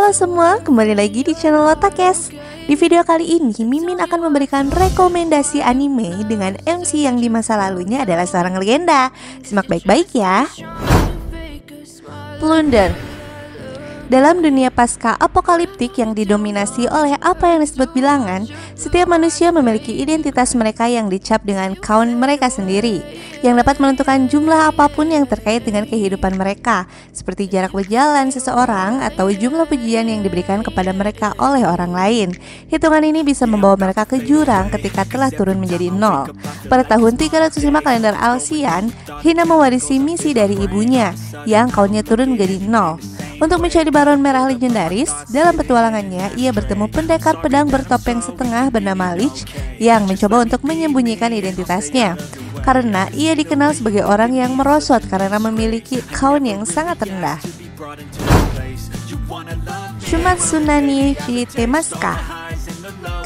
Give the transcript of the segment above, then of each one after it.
Halo semua, kembali lagi di channel Otakes. Di video kali ini, Mimin akan memberikan rekomendasi anime dengan MC yang di masa lalunya adalah seorang legenda. Simak baik-baik ya. Plunder. Dalam dunia pasca apokaliptik yang didominasi oleh apa yang disebut bilangan, setiap manusia memiliki identitas mereka yang dicap dengan count mereka sendiri, yang dapat menentukan jumlah apapun yang terkait dengan kehidupan mereka, seperti jarak berjalan seseorang atau jumlah pujian yang diberikan kepada mereka oleh orang lain. Hitungan ini bisa membawa mereka ke jurang ketika telah turun menjadi 0. Pada tahun 305 kalender Alsian, Hina mewarisi misi dari ibunya, yang countnya turun menjadi 0. Untuk mencari baron merah legendaris, dalam petualangannya ia bertemu pendekar pedang bertopeng setengah bernama Lich yang mencoba untuk menyembunyikan identitasnya, karena ia dikenal sebagai orang yang merosot karena memiliki count yang sangat rendah. Shumatsunani Shitemaska.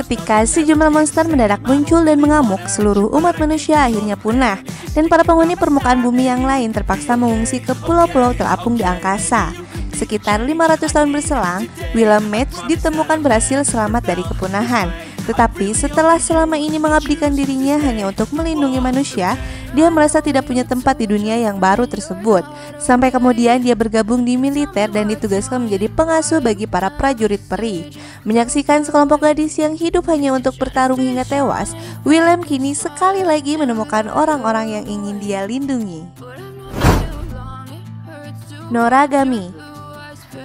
Ketika sejumlah monster mendadak muncul dan mengamuk, seluruh umat manusia akhirnya punah, dan para penghuni permukaan bumi yang lain terpaksa mengungsi ke pulau-pulau terapung di angkasa. Sekitar 500 tahun berselang, Willamette ditemukan berhasil selamat dari kepunahan. Tetapi setelah selama ini mengabdikan dirinya hanya untuk melindungi manusia, dia merasa tidak punya tempat di dunia yang baru tersebut. Sampai kemudian dia bergabung di militer dan ditugaskan menjadi pengasuh bagi para prajurit peri. Menyaksikan sekelompok gadis yang hidup hanya untuk bertarung hingga tewas, Willem kini sekali lagi menemukan orang-orang yang ingin dia lindungi. Noragami.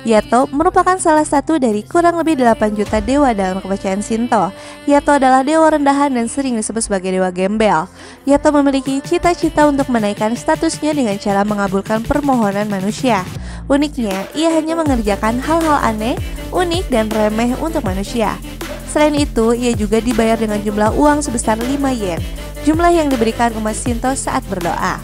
Yato merupakan salah satu dari kurang lebih 8 juta dewa dalam kepercayaan Shinto. Yato adalah dewa rendahan dan sering disebut sebagai dewa gembel. Yato memiliki cita-cita untuk menaikkan statusnya dengan cara mengabulkan permohonan manusia. Uniknya, ia hanya mengerjakan hal-hal aneh, unik, dan remeh untuk manusia. Selain itu, ia juga dibayar dengan jumlah uang sebesar 5 yen, jumlah yang diberikan umat Shinto saat berdoa.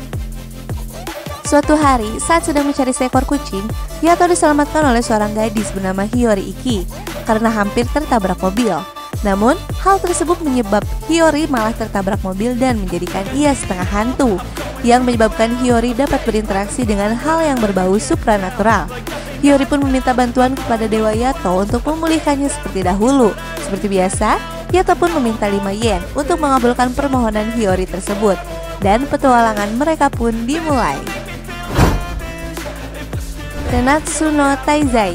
Suatu hari, saat sedang mencari seekor kucing, Yato diselamatkan oleh seorang gadis bernama Hiyori Iki karena hampir tertabrak mobil. Namun, hal tersebut menyebabkan Hiyori malah tertabrak mobil dan menjadikan ia setengah hantu, yang menyebabkan Hiyori dapat berinteraksi dengan hal yang berbau supranatural. Hiyori pun meminta bantuan kepada Dewa Yato untuk memulihkannya seperti dahulu. Seperti biasa, Yato pun meminta 5 yen untuk mengabulkan permohonan Hiyori tersebut, dan petualangan mereka pun dimulai. Nanatsu no Taizai.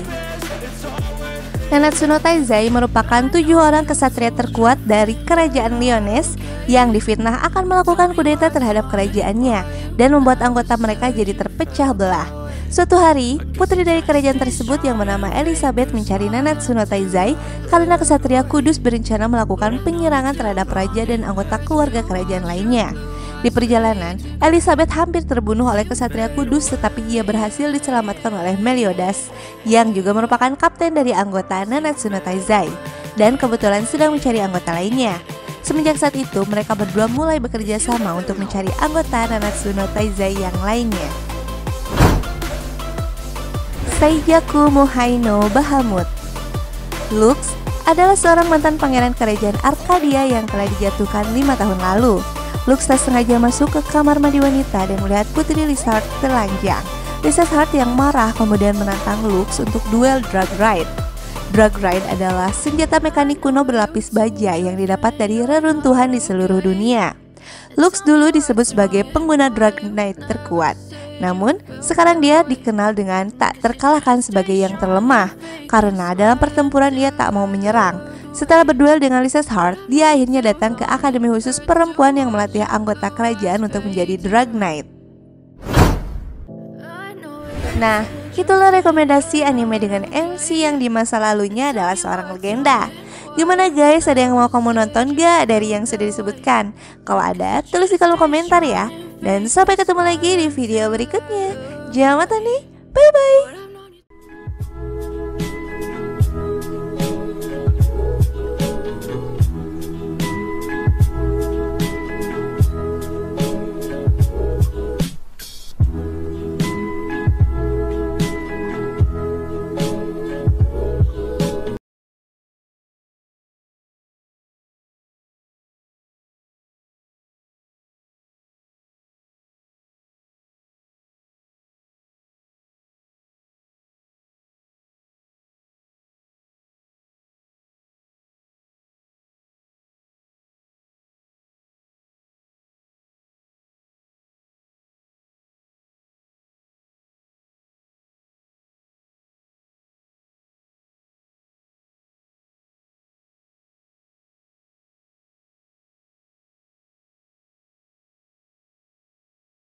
Nanatsu no Taizai merupakan 7 orang kesatria terkuat dari kerajaan Lyonesse yang difitnah akan melakukan kudeta terhadap kerajaannya dan membuat anggota mereka jadi terpecah belah. Suatu hari, putri dari kerajaan tersebut yang bernama Elizabeth mencari Nanatsu no Taizai karena kesatria kudus berencana melakukan penyerangan terhadap raja dan anggota keluarga kerajaan lainnya. Di perjalanan, Elizabeth hampir terbunuh oleh kesatria kudus, tetapi ia berhasil diselamatkan oleh Meliodas, yang juga merupakan kapten dari anggota Nanatsu no Taizai, dan kebetulan sedang mencari anggota lainnya. Semenjak saat itu, mereka berdua mulai bekerja sama untuk mencari anggota Nanatsu no Taizai yang lainnya. Seijaku Mohai no Bahamut. Lux adalah seorang mantan pangeran kerajaan Arkadia yang telah dijatuhkan 5 tahun lalu. Lux tak sengaja masuk ke kamar mandi wanita dan melihat putri Lizard telanjang. Lizard yang marah kemudian menantang Lux untuk duel Drag Ride. Drag Ride adalah senjata mekanik kuno berlapis baja yang didapat dari reruntuhan di seluruh dunia. Lux dulu disebut sebagai pengguna Drag Knight terkuat. Namun, sekarang dia dikenal dengan tak terkalahkan sebagai yang terlemah, karena dalam pertempuran dia tak mau menyerang. Setelah berduel dengan Lizard, dia akhirnya datang ke akademi khusus perempuan yang melatih anggota kerajaan untuk menjadi Drag Knight. Nah, itulah rekomendasi anime dengan MC yang di masa lalunya adalah seorang legenda. Gimana guys, ada yang mau kamu nonton gak dari yang sudah disebutkan? Kalau ada, tulis di kolom komentar ya. Dan sampai ketemu lagi di video berikutnya. Jangan nih, bye-bye.